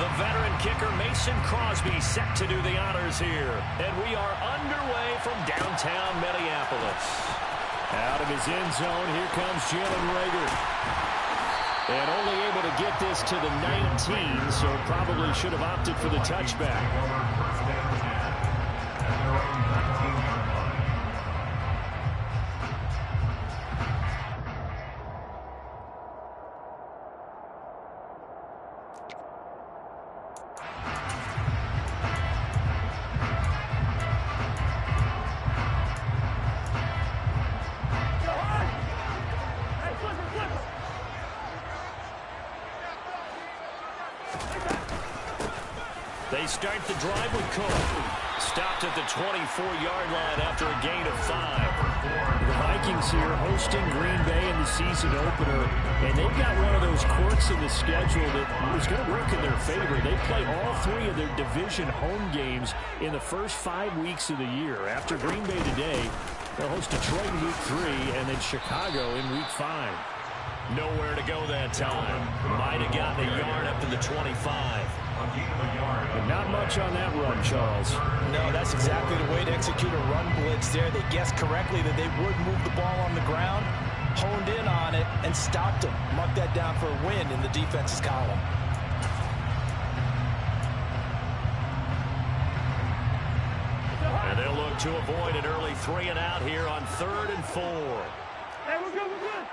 The veteran kicker Mason Crosby set to do the honors here. And we are underway from downtown Minneapolis. Out of his end zone, here comes Jalen Reagor. And only able to get this to the 19, so probably should have opted for the touchback. They start the drive with Cook. Stopped at the 24-yard line after a gain of 5. The Vikings here hosting Green Bay in the season opener, and they've got one of those quirks in the schedule that is going to work in their favor. They play all 3 of their division home games in the first 5 weeks of the year. After Green Bay today, they'll host Detroit in week 3 and then Chicago in week 5. Nowhere to go that time. Might have gotten a yard up to the 25. But not much on that run, Charles. No, that's exactly the way to execute a run blitz there. They guessed correctly that they would move the ball on the ground, honed in on it, and stopped them. Mark that down for a win in the defense's column. And they'll look to avoid an early 3 and out here on 3rd and 4. Hey, we're good, we're good.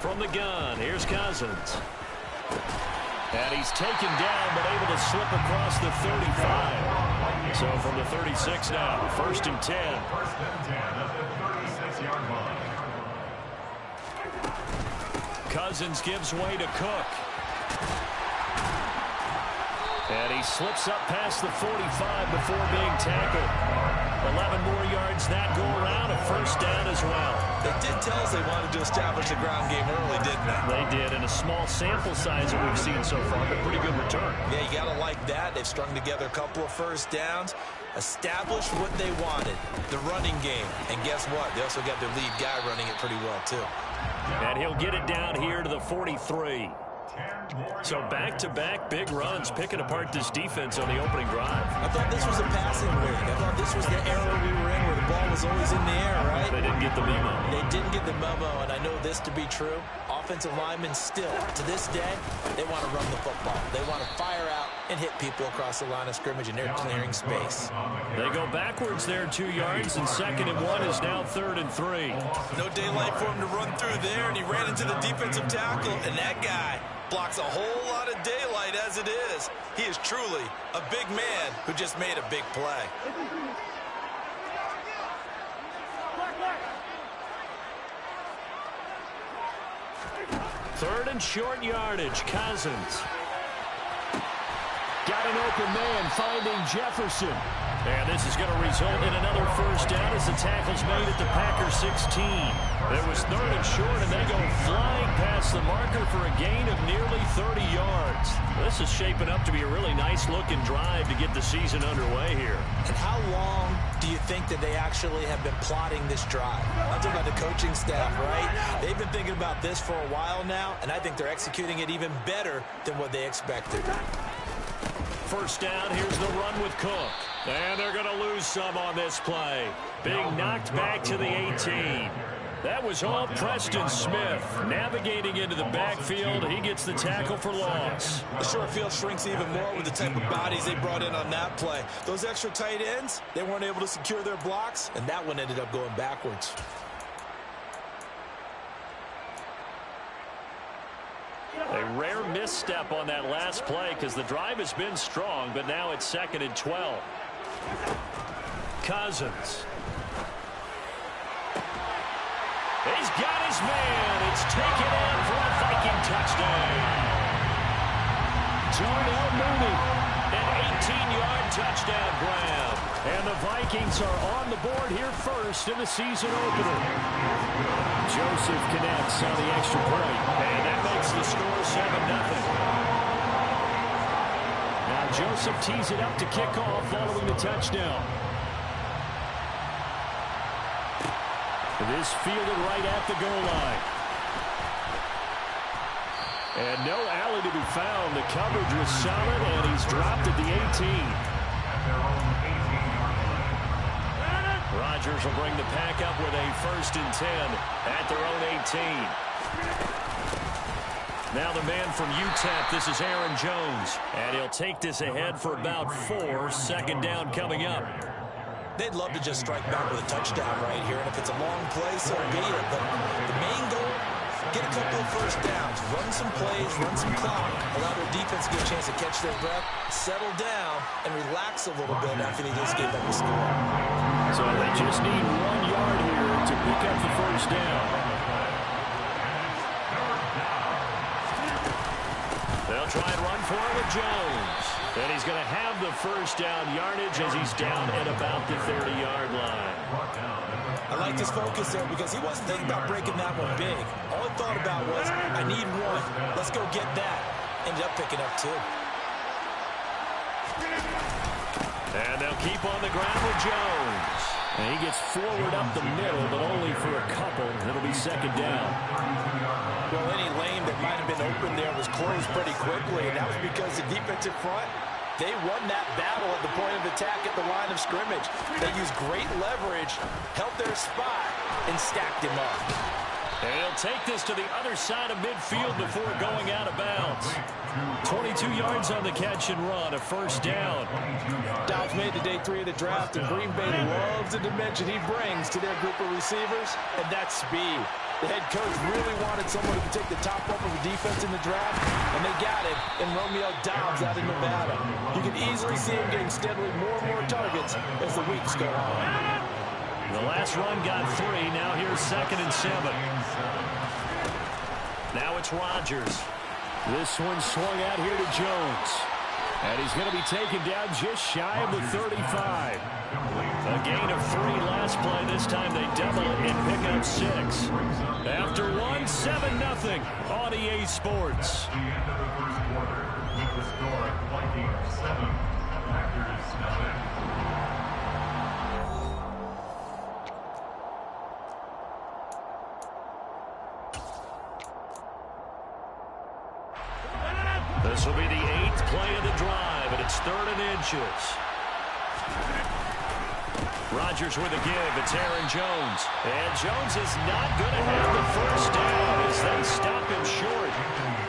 From the gun, here's Cousins. And he's taken down, but able to slip across the 35. So from the 36 now, 1st and 10. First and 10 at the 36-yard line. Cousins gives way to Cook. And he slips up past the 45 before being tackled. 11 more yards that go around, a 1st down as well. They did tell us they wanted to establish the ground game early, didn't they? They did, in a small sample size that we've seen so far, but pretty good return. Yeah, you got to like that. They've strung together a couple of 1st downs, established what they wanted, the running game. And guess what? They also got their lead guy running it pretty well, too. And he'll get it down here to the 43. So back-to-back big runs picking apart this defense on the opening drive. I thought this was a passing league. I thought this was the era we were in where the ball was always in the air, right? They didn't get the memo. They didn't get the memo, and I know this to be true. Offensive linemen still, to this day, they want to run the football. They want to fire out and hit people across the line of scrimmage, and they're clearing space. They go backwards there 2 yards, and 2nd and 1 is now 3rd and 3. No daylight for him to run through there, and he ran into the defensive tackle, and that guy blocks a whole lot of daylight as it is. He is truly a big man who just made a big play. Third and short yardage, Cousins. Got an open man finding Jefferson. And this is going to result in another 1st down as the tackle's made at the Packers 16. There was 3rd and short, and they go flying past the marker for a gain of nearly 30 yards. This is shaping up to be a really nice-looking drive to get the season underway here. And how long do you think that they actually have been plotting this drive? I'm talking about the coaching staff, right? They've been thinking about this for a while now, and I think they're executing it even better than what they expected. 1st down, here's the run with Cook. And they're going to lose some on this play. Being knocked back to the 18. That was all Preston Smith. Navigating into the backfield, he gets the tackle for loss. The short field shrinks even more with the type of bodies they brought in on that play. Those extra tight ends, they weren't able to secure their blocks, and that one ended up going backwards. A rare misstep on that last play because the drive has been strong, but now it's 2nd and 12. Cousins. He's got his man. It's taken in for a Viking touchdown. Darnell Mooney, an 18-yard touchdown grab. And the Vikings are on the board here first in the season opener. Joseph connects on the extra point. And that makes the score 7-0. Now Joseph tees it up to kick off following the touchdown. This fielded right at the goal line. And no alley to be found. The coverage was solid, and he's dropped at the 18. Rodgers will bring the pack up with a 1st and 10 at their own 18. Now the man from UTEP, this is Aaron Jones. And he'll take this ahead for about 4. 2nd down coming up. They'd love to just strike back with a touchdown right here. And if it's a long play, so be it. But the main goal, get a couple of 1st downs. Run some plays, run some clock. Allow their defense to get a chance to catch their breath, settle down, and relax a little bit after they just gave up a score. So they just need 1 yard here to pick up the 1st down. They'll try and run for it with Jones. And he's going to have the 1st down yardage as he's down at about the 30-yard line. I like his focus there because he wasn't thinking about breaking that one big. All he thought about was, I need 1. Let's go get that. Ended up picking up 2. And they'll keep on the ground with Jones. And he gets forward up the middle, but only for a couple. It'll be 2nd down. Well, any lane that might have been open there was closed pretty quickly, and that was because the defensive front, they won that battle at the point of attack at the line of scrimmage. They used great leverage, held their spot, and stacked him up. And he'll take this to the other side of midfield before going out of bounds. 22 yards on the catch and run, a 1st down. Dobbs made the day 3 of the draft, and Green Bay loves the dimension he brings to their group of receivers, and that's speed. The head coach really wanted someone who could take the top off of the defense in the draft, and they got it in Romeo Dobbs out in Nevada. You can easily see him getting steadily more and more targets as the weeks go on. The last run got 3. Now here's 2nd and 7. Now it's Rodgers. This one swung out here to Jones. And he's going to be taken down just shy of the 35. A gain of 3 last play. This time they double it and pick up 6. After 1, 7-0 on EA Sports. The end of the 1st quarter with the score Vikings 7, Packers 0. This will be the 8th play of the drive, and it's 3rd and inches. Rodgers with a give. It's Aaron Jones. And Jones is not going to have the 1st down as they stop him short.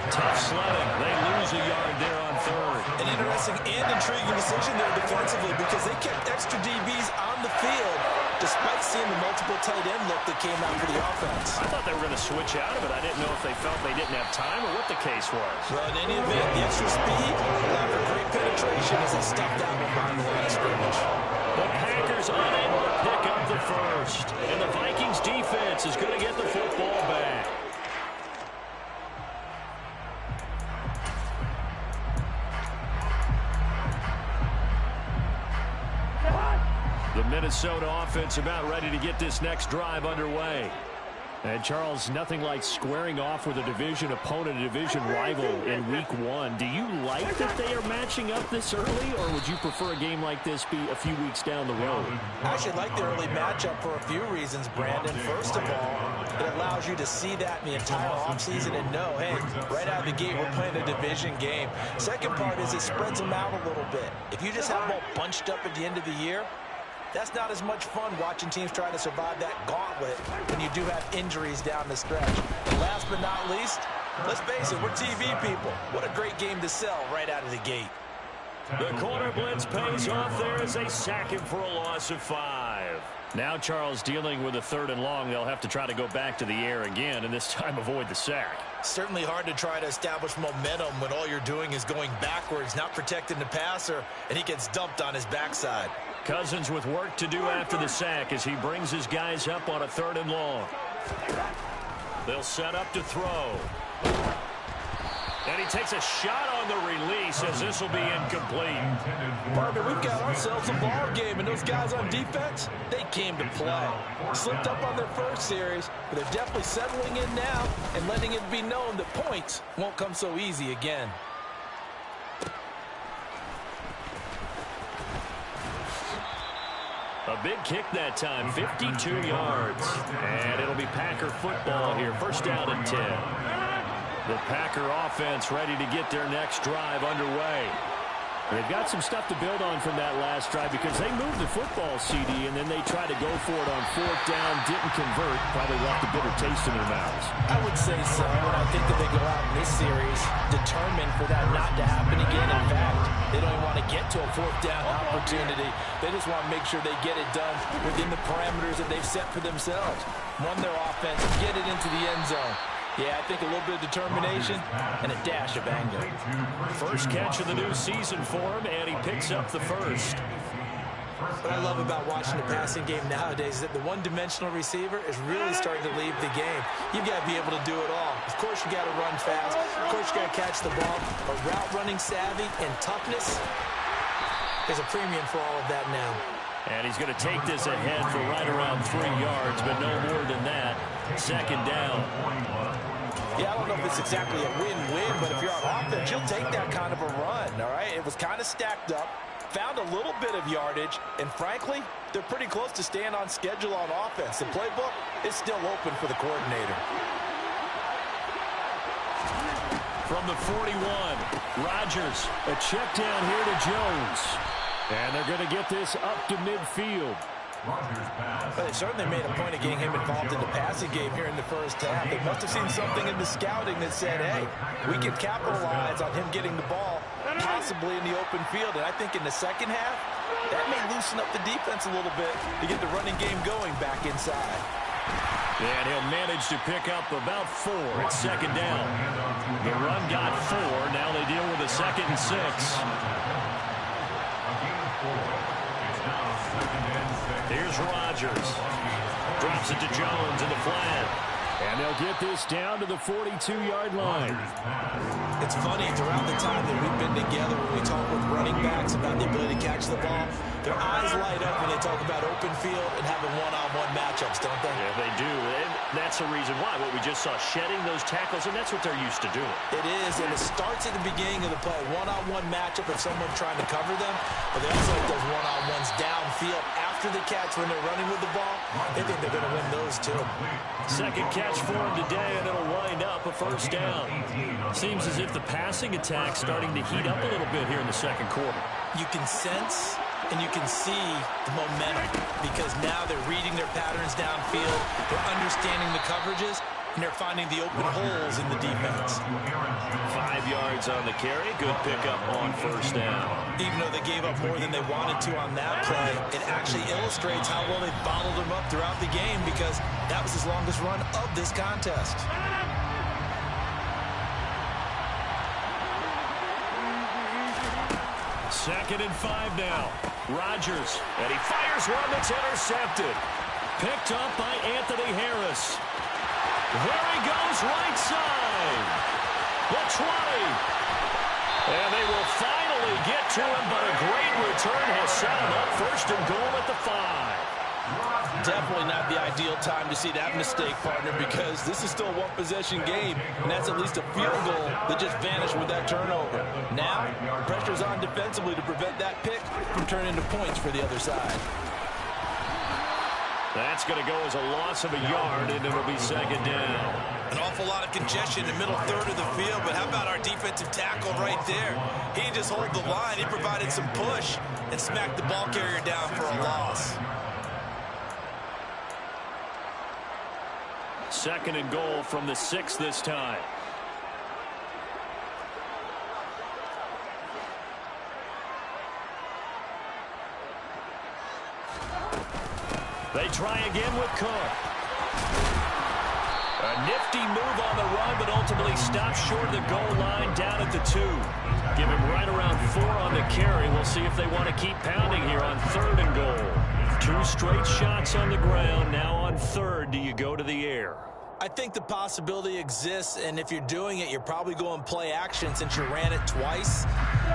Tough sledding. They lose a yard there on 3rd. An interesting and intriguing decision there defensively because they kept extra DBs on the field despite seeing the multiple tight end look that came out for the offense. I thought they were going to switch out of it. I didn't know if they felt they didn't have time or what the case was. Well, in any event, the extra speed allowed for great penetration as they stuffed that one behind the line of scrimmage. The Packers unable to pick up the 1st. And the Vikings defense is going to get the football back. The Minnesota offense about ready to get this next drive underway. And, Charles, nothing like squaring off with a division opponent, a division rival in Week 1. Do you like that they are matching up this early, or would you prefer a game like this be a few weeks down the road? I actually like the early matchup for a few reasons, Brandon. First of all, it allows you to see that in the entire offseason and know, hey, right out of the gate, we're playing a division game. Second part is it spreads them out a little bit. If you just have them all bunched up at the end of the year, that's not as much fun watching teams try to survive that gauntlet when you do have injuries down the stretch. And last but not least, let's face it, we're TV people. What a great game to sell right out of the gate. The corner blitz pays off there as they sack him for a loss of 5. Now Charles dealing with a 3rd and long. They'll have to try to go back to the air again and this time avoid the sack. Certainly hard to try to establish momentum when all you're doing is going backwards, not protecting the passer, and he gets dumped on his backside. Cousins with work to do after the sack as he brings his guys up on a 3rd and long. They'll set up to throw. And he takes a shot on the release as this will be incomplete. Partner, we've got ourselves a ball game, and those guys on defense, they came to play. Slipped up on their first series, but they're definitely settling in now and letting it be known that points won't come so easy again. A big kick that time, 52 yards. And it'll be Packer football here, 1st down and 10. The Packer offense ready to get their next drive underway. They've got some stuff to build on from that last drive because they moved the football, CD, and then they tried to go for it on 4th down, didn't convert, probably left a bitter taste in their mouths. I would say so, and I think that they go out in this series determined for that not to happen again. In fact, they don't even want to get to a 4th down opportunity. They just want to make sure they get it done within the parameters that they've set for themselves. Run their offense, get it into the end zone. Yeah, I think a little bit of determination and a dash of anger. First catch of the new season for him, and he picks up the first. What I love about watching the passing game nowadays is that the one-dimensional receiver is really starting to leave the game. You've got to be able to do it all. Of course, you got to run fast. Of course, you got to catch the ball. But route running savvy and toughness is a premium for all of that now. And he's going to take this ahead for right around 3 yards, but no more than that. 2nd down. Yeah, I don't know if it's exactly a win-win, but if you're on offense, you'll take that kind of a run, all right? It was kind of stacked up, found a little bit of yardage, and frankly, they're pretty close to staying on schedule on offense. The playbook is still open for the coordinator. From the 41, Rodgers, a check down here to Jones. And they're going to get this up to midfield. But they certainly made a point of getting him involved in the passing game here in the first half. They must have seen something in the scouting that said, hey, we can capitalize on him getting the ball, possibly in the open field. And I think in the second half, that may loosen up the defense a little bit to get the running game going back inside. And he'll manage to pick up about 4 at 2nd down. The run got 4. Now they deal with a 2nd and 6. Here's Rodgers. Drops it to Jones in the flat. And they'll get this down to the 42-yard line. It's funny, throughout the time that we've been together, when we talk with running backs about the ability to catch the ball, their eyes light up when they talk about open field and having one-on-one matchups, don't they? Yeah, they do. And that's the reason why. What we just saw, shedding those tackles, and that's what they're used to doing. It is, and it starts at the beginning of the play. One-on-one matchup if someone's trying to cover them, but they also like those one-on-ones downfield after the catch when they're running with the ball. They think they're going to win those, too. Second catch for him today, and it'll wind up a 1st down. Seems as if the passing attack's starting to heat up a little bit here in the second quarter. You can sense and you can see the momentum because now they're reading their patterns downfield, they're understanding the coverages, and they're finding the open holes in the defense. 5 yards on the carry. Good pickup on 1st down. Even though they gave up more than they wanted to on that play, it actually illustrates how well they bottled them up throughout the game because that was his longest run of this contest. Second and 5 now. Rodgers, and he fires one that's intercepted. Picked up by Anthony Harris. There he goes, right side. The 20. And they will finally get to him, but a great return has set him up 1st and goal at the 5. Definitely not the ideal time to see that mistake, partner, because this is still a one-possession game, and that's at least a field goal that just vanished with that turnover. Now, pressure's on defensively to prevent that pick from turning into points for the other side. That's going to go as a loss of a yard, and it'll be 2nd down. An awful lot of congestion in the middle third of the field, but how about our defensive tackle right there? He just hold the line. He provided some push and smacked the ball carrier down for a loss. 2nd and goal from the 6 this time. They try again with Cook. A nifty move on the run, but ultimately stops short of the goal line down at the 2. Give him right around 4 on the carry. We'll see if they want to keep pounding here on 3rd and goal. 2 straight shots on the ground. Now on 3rd, do you go to the air? I think the possibility exists, and if you're doing it, you're probably going play action since you ran it twice.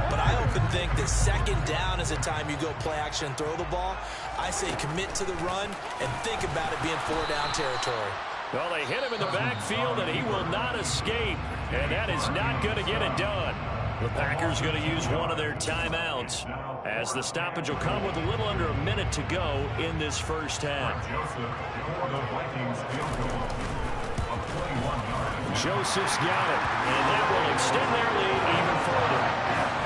But I often think that 2nd down is the time you go play action and throw the ball. I say commit to the run and think about it being 4-down territory. Well, they hit him in the backfield, and he will not escape. And that is not going to get it done. The Packers going to use one of their timeouts as the stoppage will come with a little under a minute to go in this first half. Joseph's got it, and that will extend their lead even further.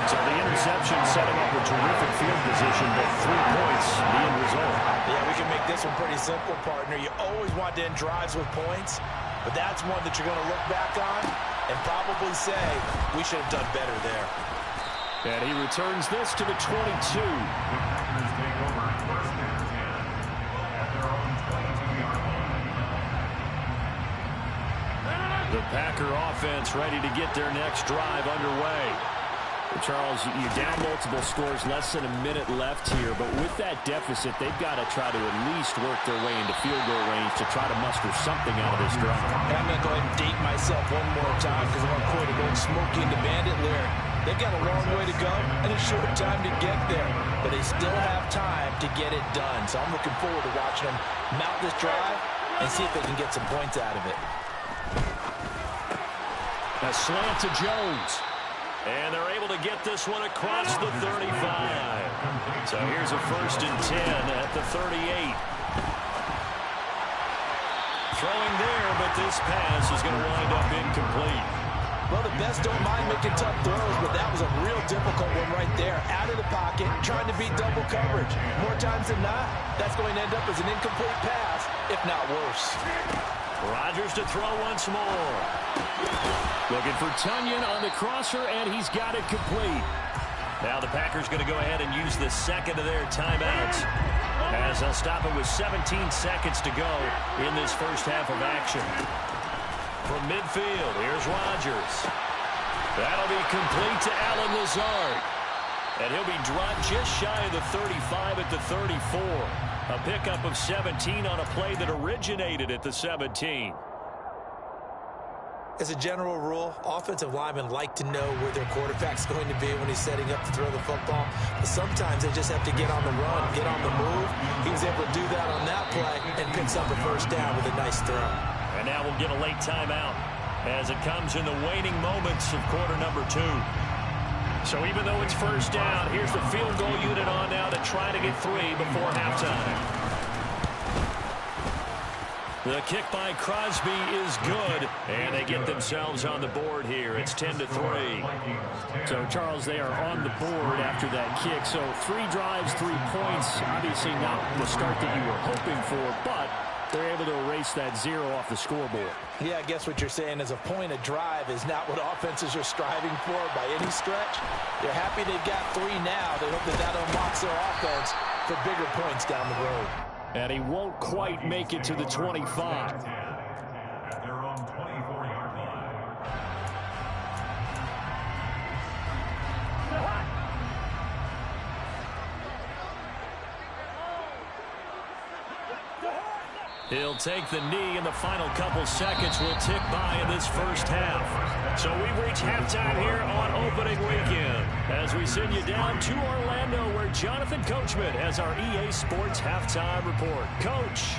So the interception set him up with terrific field position, but 3 points, the end result. Yeah, we can make this one pretty simple, partner. You always want to end drives with points, but that's one that you're going to look back on and probably say, we should have done better there. And he returns this to the 22. Packers take over first and 10 at their own 22-yard line. The Packer offense ready to get their next drive underway. Charles, you're down multiple scores, less than a minute left here, but with that deficit, they've got to try to at least work their way into field goal range to try to muster something out of this drive. And I'm going to go ahead and date myself one more time because I'm going to quote an old Smokey and the Bandit lyric. They've got a long way to go and a short time to get there, but they still have time to get it done. So I'm looking forward to watching them mount this drive and see if they can get some points out of it. A slant to Jones. And they're able to get this one across the 35. So here's a 1st and 10 at the 38. Throwing there, but this pass is going to wind up incomplete. Well, the best don't mind making tough throws, but that was a real difficult one right there. Out of the pocket, trying to beat double coverage. More times than not, that's going to end up as an incomplete pass, if not worse. Rodgers to throw once more. Looking for Tonyan on the crosser, and he's got it complete. Now the Packers going to go ahead and use the second of their timeouts, as they'll stop it with 17 seconds to go in this first half of action. From midfield, here's Rodgers. That'll be complete to Allen Lazard. And he'll be dropped just shy of the 35 at the 34. A pickup of 17 on a play that originated at the 17. As a general rule, offensive linemen like to know where their quarterback's going to be when he's setting up to throw the football. But sometimes they just have to get on the run, get on the move. He was able to do that on that play and picks up a first down with a nice throw. And now we'll get a late timeout as it comes in the waning moments of quarter number 2. So even though it's first down, here's the field goal unit on now to try to get 3 before halftime. The kick by Crosby is good, and they get themselves on the board here. It's 10-3. So, Charles, they are on the board after that kick. So 3 drives, 3 points. Obviously not the start that you were hoping for, but they're able to erase that 0 off the scoreboard. Yeah, I guess what you're saying is a point a drive is not what offenses are striving for by any stretch. They're happy they've got 3 now. They hope that that unlocks their offense for bigger points down the road. And he won't quite make it to the 25. At their own 24-yard line. He'll take the knee, and the final couple seconds will tick by in this first half. So we've reached halftime here on opening weekend as we send you down to Orlando, where Jonathan Coachman has our EA Sports Halftime Report. Coach.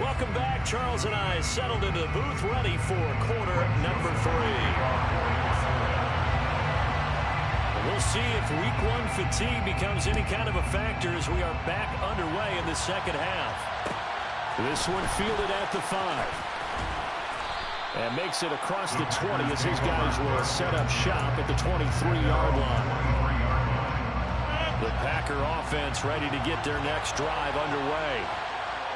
Welcome back. Charles and I settled into the booth, ready for quarter number 3. We'll see if week 1 fatigue becomes any kind of a factor as we are back underway in the second half. This one fielded at the 5. And makes it across the 20 as his guys will set up shop at the 23-yard line. The Packer offense ready to get their next drive underway.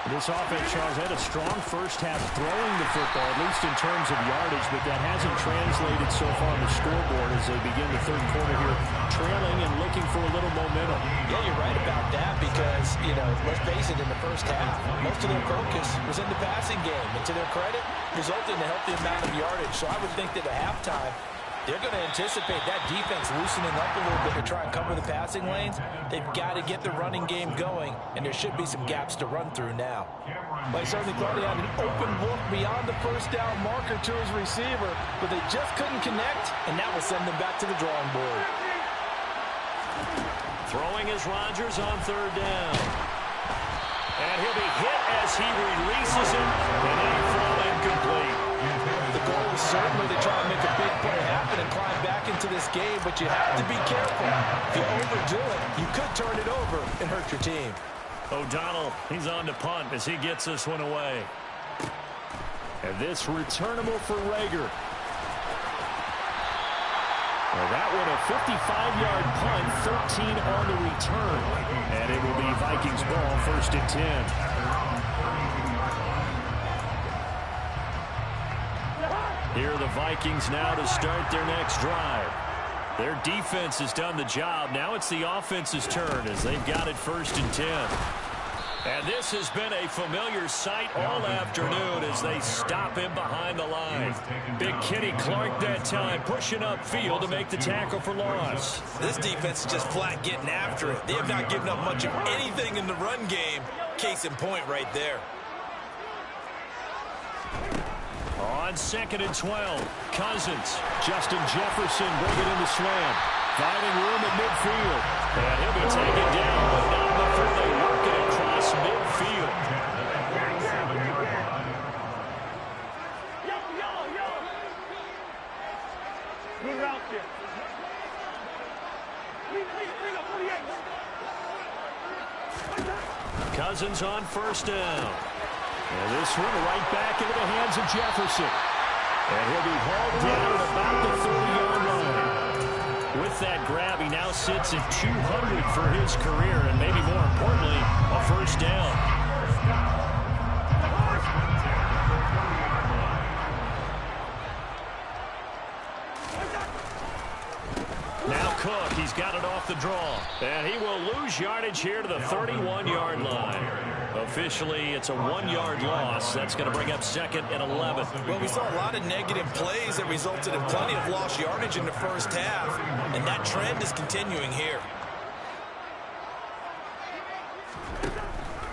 This offense, Charles, had a strong first half throwing the football, at least in terms of yardage, but that hasn't translated so far on the scoreboard as they begin the third quarter here, trailing and looking for a little momentum. Yeah, you're right about that because, you know, let's face it, in the first half, most of their focus was in the passing game, and to their credit, resulted in a healthy amount of yardage. So I would think that at halftime, they're going to anticipate that defense loosening up a little bit to try and cover the passing lanes. They've got to get the running game going, and there should be some gaps to run through now. They certainly thought he had an open look beyond the first down marker to his receiver, but they just couldn't connect, and that will send them back to the drawing board. Throwing is Rodgers on third down. And he'll be hit as as he releases it, and they fall incomplete. The goal is certainly to try and make a big play happen and climb back into this game, but you have to be careful. If you overdo it, you could turn it over and hurt your team. O'Donnell, he's on to punt as he gets this one away. And this returnable for Reagor. Well, that one a 55-yard punt, 13 on the return. And it will be Vikings ball, 1st and 10. Here are the Vikings now to start their next drive. Their defense has done the job. Now it's the offense's turn as they've got it 1st and 10. And this has been a familiar sight all afternoon as they stop him behind the line. Big Kenny Clark that time pushing upfield to make the tackle for loss. This defense is just flat getting after it. They have not given up much of anything in the run game. Case in point right there. On 2nd and 12, Cousins. Justin Jefferson bringing in the slam. Finding room at midfield. And he'll be taken down, but not before they work it across midfield. Good route there. Cousins on 1st down. And this one right back into the hands of Jefferson. And he'll be hauled down at about the 30-yard line. With that grab, he now sits at 200 for his career, and maybe more importantly, a 1st down. Now Cook, he's got it off the draw. And he will lose yardage here to the 31-yard line. Officially, it's a 1-yard loss. That's going to bring up 2nd and 11. Well, we saw a lot of negative plays that resulted in plenty of lost yardage in the first half, and that trend is continuing here.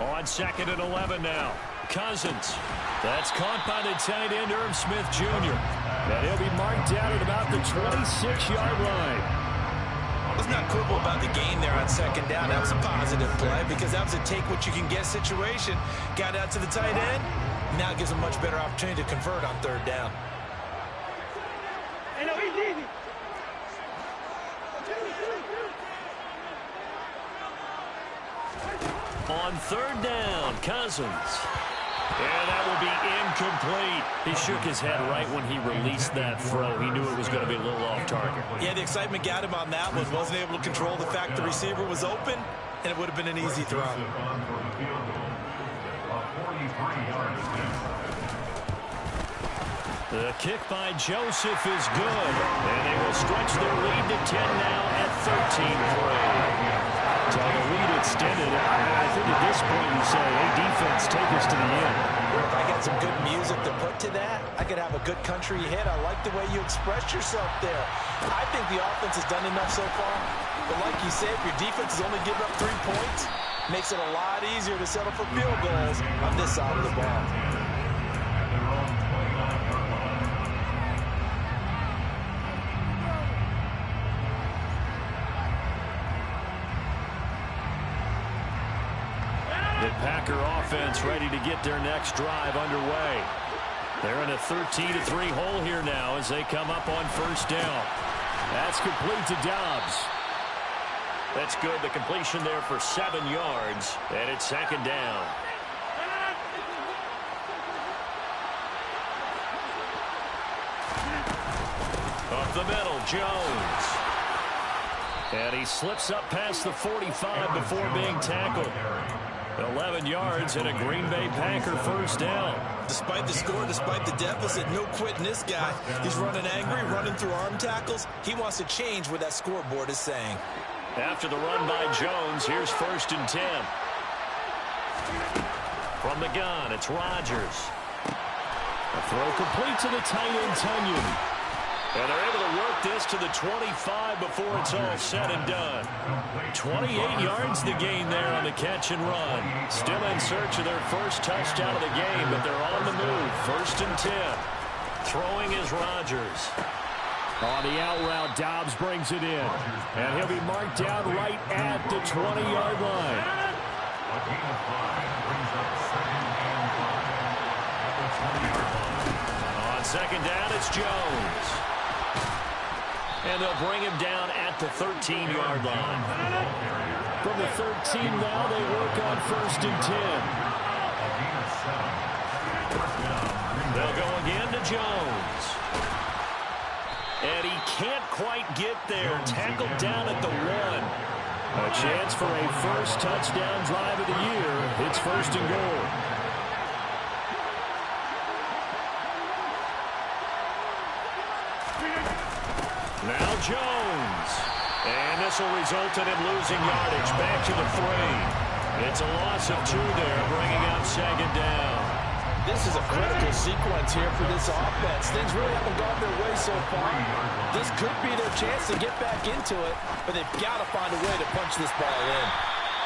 On 2nd and 11 now. Cousins. That's caught by the tight end, Irv Smith Jr. And he'll be marked down at about the 26-yard line. Let's not quibble about the gain there on 2nd down. That was a positive play because that was a take-what-you-can-get situation. Got out to the tight end. Now it gives them much better opportunity to convert on 3rd down. Hey, no, he's easy. On 3rd down, Cousins. And that will be incomplete. He shook his head right when he released that throw. He knew it was going to be a little off target. Yeah, the excitement got him on that one. Wasn't able to control the fact the receiver was open, and it would have been an easy throw. The kick by Joseph is good. And they will stretch their lead to 10 now at 13-3. So the lead extended. I think at this point you say, hey, defense, take us to the end. If I got some good music to put to that, I could have a good country hit. I like the way you expressed yourself there. I think the offense has done enough so far. But like you said, if your defense is only giving up 3 points, makes it a lot easier to settle for field goals on this side of the ball. The Packer offense ready to get their next drive underway. They're in a 13-3 hole here now as they come up on 1st down. That's complete to Dobbs. That's good. The completion there for 7 yards. And it's 2nd down. Up the middle, Jones. And he slips up past the 45 before being tackled. 11 yards and a Green Bay Packer 1st down. Despite the score, despite the deficit, no quitting this guy. He's running angry, running through arm tackles. He wants to change what that scoreboard is saying. After the run by Jones, here's 1st and 10. From the gun, it's Rodgers. A throw complete to the tight end, Tunyon. And they're able to work this to the 25 before it's all said and done. 28 yards to gain there on the catch and run. Still in search of their first touchdown of the game, but they're on the move. 1st and 10. Throwing is Rodgers. On the out route, Dobbs brings it in. And he'll be marked down right at the 20-yard line. second down, it's Jones. And they'll bring him down at the 13-yard line. From the 13 now, they work on 1st and 10. They'll go again to Jones. And he can't quite get there. Tackled down at the 1. A chance for a first touchdown drive of the year. It's 1st and goal. Now Jones. And this will result in him losing yardage. Back to the 3. It's a loss of 2 there, bringing up 2nd down. This is a critical sequence here for this offense. Things really haven't gone their way so far. This could be their chance to get back into it, but they've got to find a way to punch this ball in.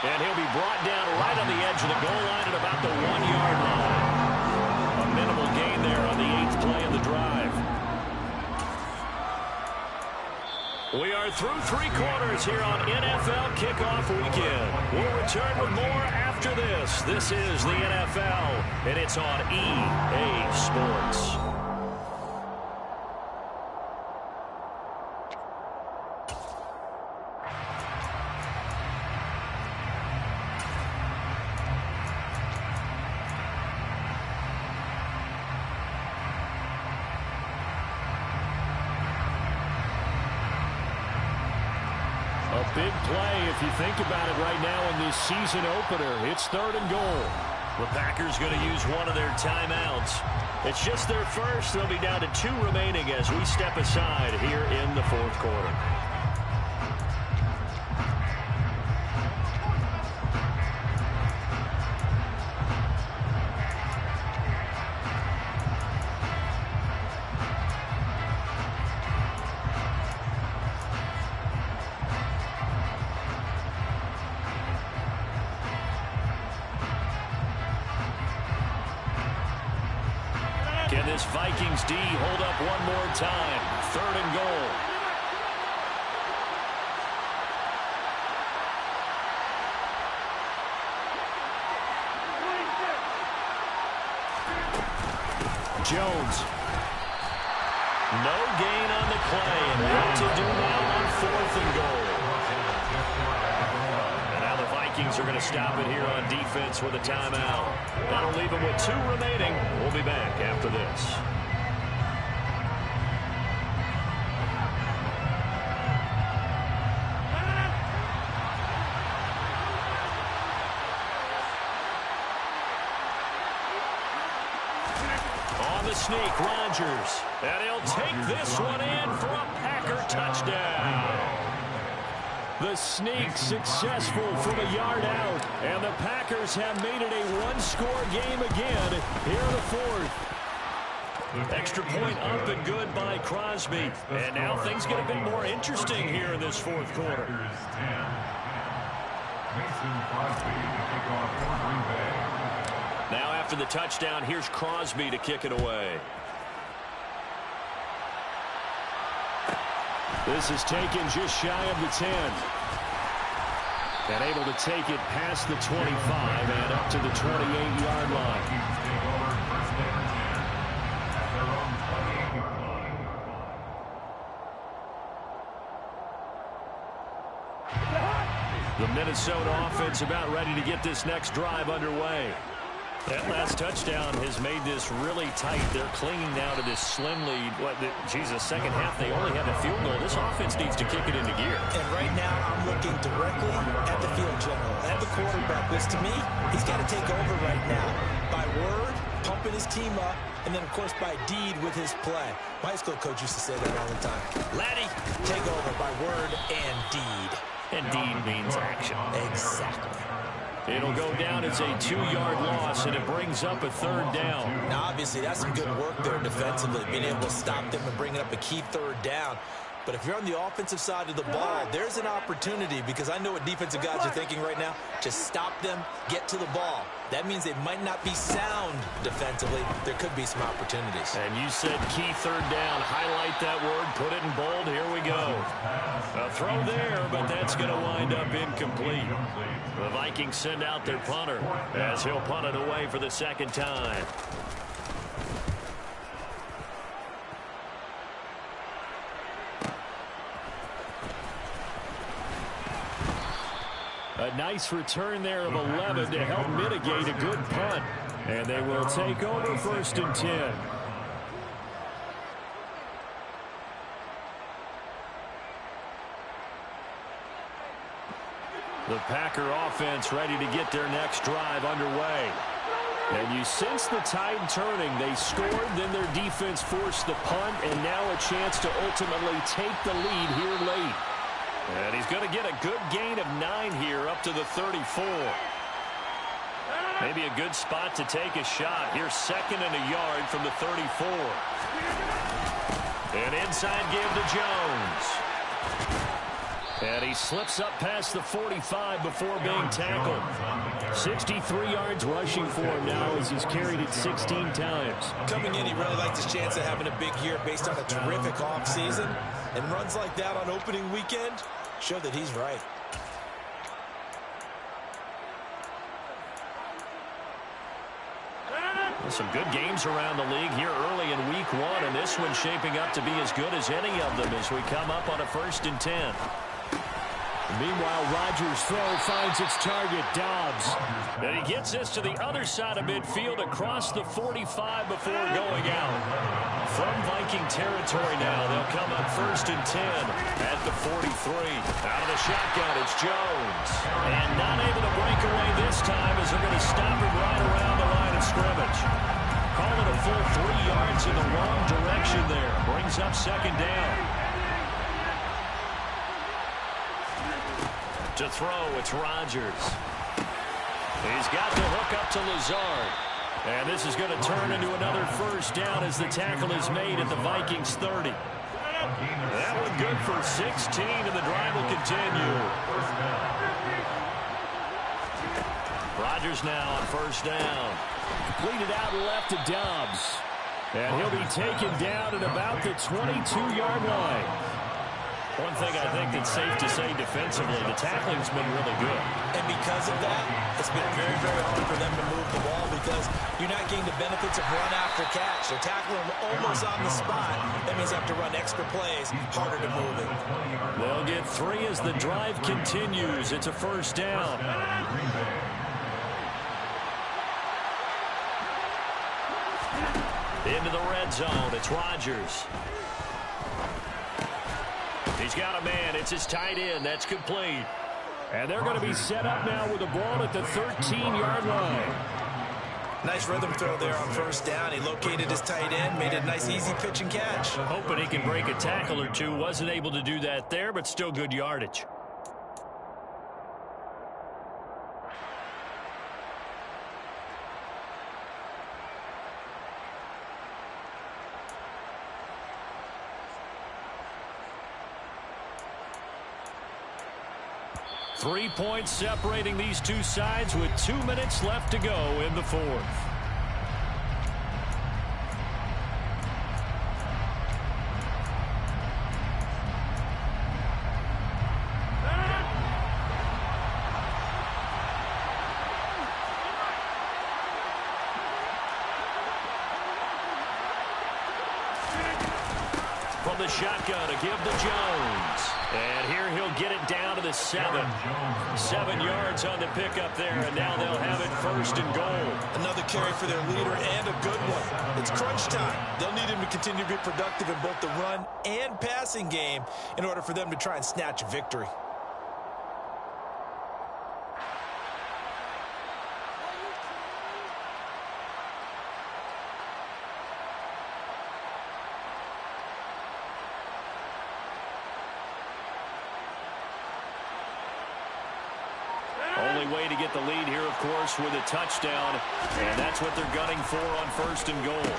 And he'll be brought down right on the edge of the goal line at about the 1-yard line. A minimal gain there on the 8th play of the drive. We are through 3 quarters here on NFL Kickoff Weekend. We'll return with more after this. This is the NFL, and it's on EA Sports. Big play if you think about it right now in this season opener. It's 3rd and goal. The Packers going to use one of their timeouts. It's just their first. They'll be down to 2 remaining as we step aside here in the 4th quarter. Can this Vikings D hold up one more time? 3rd and goal. Jones. No gain on the play. And what to do now on 4th and goal? And now the Vikings are going to stop it here on defense with a timeout. That'll leave them with 2 remaining. We'll be back after this. On the sneak, Rodgers. And he'll take this one in for a Packer touchdown. The sneak successful from a yard out. And the Packers have made it a 1-score game again here in the 4th. Extra point up and good by Crosby. And now things get a bit more interesting here in this 4th quarter. Now after the touchdown, here's Crosby to kick it away. This is taken just shy of the 10. And able to take it past the 25 and up to the 28-yard line. The Minnesota offense about ready to get this next drive underway. That last touchdown has made this really tight. They're clinging now to this slim lead. Second half, they only have a field goal. This offense needs to kick it into gear. And right now, I'm looking directly at the field general, at the quarterback, which to me, he's got to take over right now. By word, pumping his team up, and then, of course, by deed with his play. My high school coach used to say that all the time. Laddie, take over by word and deed. And deed means action. Exactly. It'll go down as a 2-yard loss, and it brings up a 3rd down. Now, obviously, that's some good work there defensively, being able to stop them and bringing up a key 3rd down. But if you're on the offensive side of the ball, there's an opportunity, because I know what defensive guys are thinking right now. Just stop them, get to the ball. That means they might not be sound defensively. There could be some opportunities. And you said key 3rd down. Highlight that word, put it in bold. Here we go. A throw there, but that's going to wind up incomplete. The Vikings send out their punter as he'll punt it away for the 2nd time. A nice return there of 11 to help mitigate a good punt. And they will take over 1st and 10. The Packer offense ready to get their next drive underway. And you sense the tide turning. They scored, then their defense forced the punt, and now a chance to ultimately take the lead here late. And he's going to get a good gain of 9 here up to the 34. Maybe a good spot to take a shot. Here's 2nd and a yard from the 34. An inside give to Jones. And he slips up past the 45 before being tackled. 63 yards rushing for him now as he's carried it 16 times. Coming in, he really liked his chance of having a big year based on a terrific offseason. And runs like that on opening weekend show that he's right. Some good games around the league here early in week 1, and this one shaping up to be as good as any of them as we come up on a 1st and 10. Meanwhile, Rodgers' throw finds its target, Dobbs. And he gets this to the other side of midfield across the 45 before going out. From Viking territory now, they'll come up 1st and 10 at the 43. Out of the shotgun, it's Jones. And not able to break away this time as they're going to stop him right around the line of scrimmage. Call it a full 3 yards in the wrong direction there. Brings up 2nd down. To throw, it's Rodgers. He's got the hook up to Lazard. And this is going to turn into another 1st down as the tackle is made at the Vikings 30. That one good for 16, and the drive will continue. Rodgers now on 1st down. Completed out left to Dobbs. And he'll be taken down at about the 22-yard line. One thing I think that's safe to say defensively, the tackling's been really good. And because of that, it's been very, very hard for them to move the ball because you're not getting the benefits of run after catch. They're tackling almost on the spot. That means they have to run extra plays, harder to move it. They'll get 3 as the drive continues. It's a 1st down. Into the red zone, it's Rodgers. He's got a man. It's his tight end. That's complete. And they're going to be set up now with the ball at the 13-yard line. Nice rhythm throw there on 1st down. He located his tight end, made it a nice, easy pitch and catch. Hoping he can break a tackle or two. Wasn't able to do that there, but still good yardage. Three points separating these two sides with 2 minutes left to go in the 4th. From the shotgun to give to Jones. And here he'll get it down to the 7. 7 yards on the pickup there, and now they'll have it 1st and goal. Another carry for their leader and a good one. It's crunch time. They'll need him to continue to be productive in both the run and passing game in order for them to try and snatch a victory. Only way to get the lead here, of course, with a touchdown. And that's what they're gunning for on 1st and goal.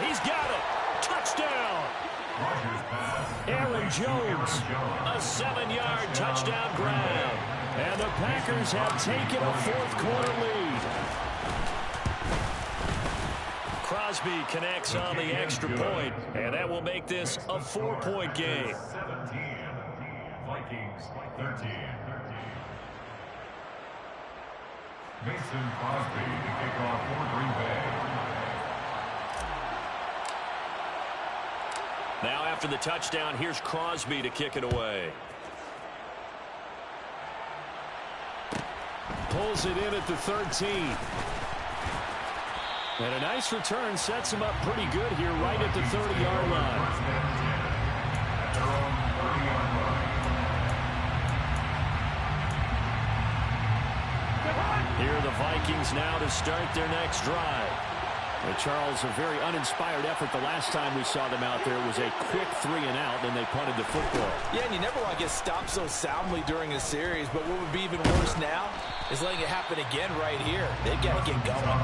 He's got it. Touchdown. Aaron Jones. A 7-yard touchdown grab. And the Packers have taken a 4th quarter lead. Crosby connects on the extra point, and that will make this a 4-point game. 17, Vikings 13. Mason Crosby to kick off for Green Bay. Now after the touchdown, here's Crosby to kick it away. pulls it in at the 13. And a nice return sets him up pretty good here right at the 30-yard line. Here are the Vikings now to start their next drive. And Charles, a very uninspired effort the last time we saw them out there. It was a quick 3-and-out, and they punted the football. Yeah, and you never want to get stopped so soundly during a series, but what would be even worse now is letting it happen again right here. They've got to get going.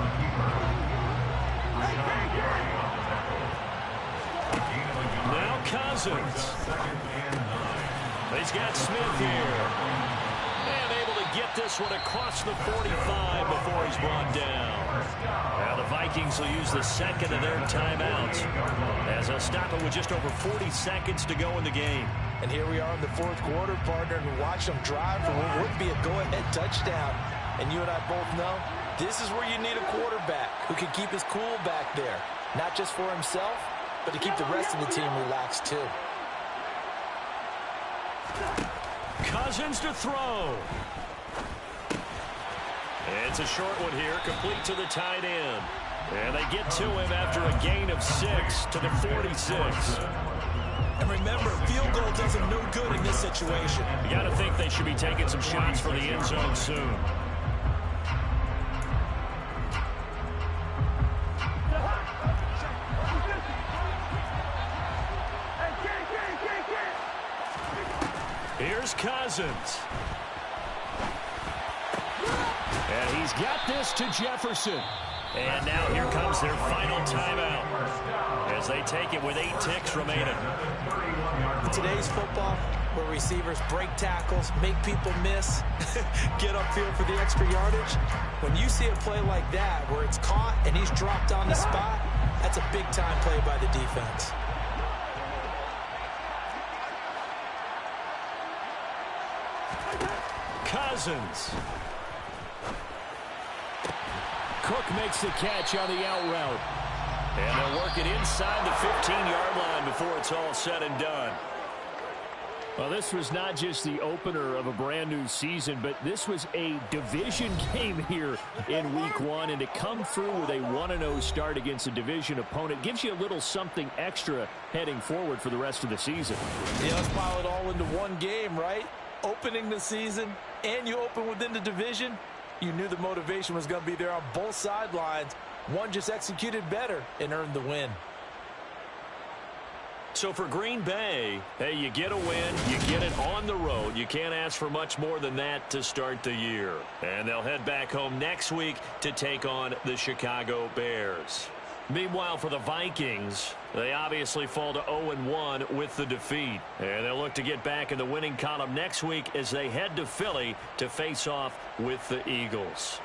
Now Cousins. He's got Smith here. And able to get this one across the 45 before he's brought down. Now the Vikings will use the second of their timeouts as they'll stop it with just over 40 seconds to go in the game. And here we are in the fourth quarter, partner, and watch them drive for what would be a go-ahead touchdown. And you and I both know this is where you need a quarterback who can keep his cool back there. Not just for himself, but to keep the rest of the team relaxed too. Cousins to throw. It's a short one here, complete to the tight end. And they get to him after a gain of 6 to the 46. And remember, field goal does him no good in this situation. You got to think they should be taking some shots for the end zone soon. Here's Cousins. And he's got this to Jefferson. And now here comes their final timeout as they take it with 8 ticks remaining. In today's football, where receivers break tackles, make people miss, get upfield for the extra yardage, when you see a play like that where it's caught and he's dropped on the spot, that's a big-time play by the defense. Cousins. Cook makes the catch on the out route. And they'll work it inside the 15-yard line before it's all said and done. Well, this was not just the opener of a brand new season, but this was a division game here in week 1. And to come through with a 1-0 start against a division opponent gives you a little something extra heading forward for the rest of the season. Yeah, let's pile it all into one game, right? Opening the season, and you open within the division. You knew the motivation was going to be there on both sidelines. One just executed better and earned the win. So for Green Bay, hey, you get a win, you get it on the road. You can't ask for much more than that to start the year. And they'll head back home next week to take on the Chicago Bears. Meanwhile, for the Vikings, they obviously fall to 0-1 with the defeat. And they'll look to get back in the winning column next week as they head to Philly to face off with the Eagles.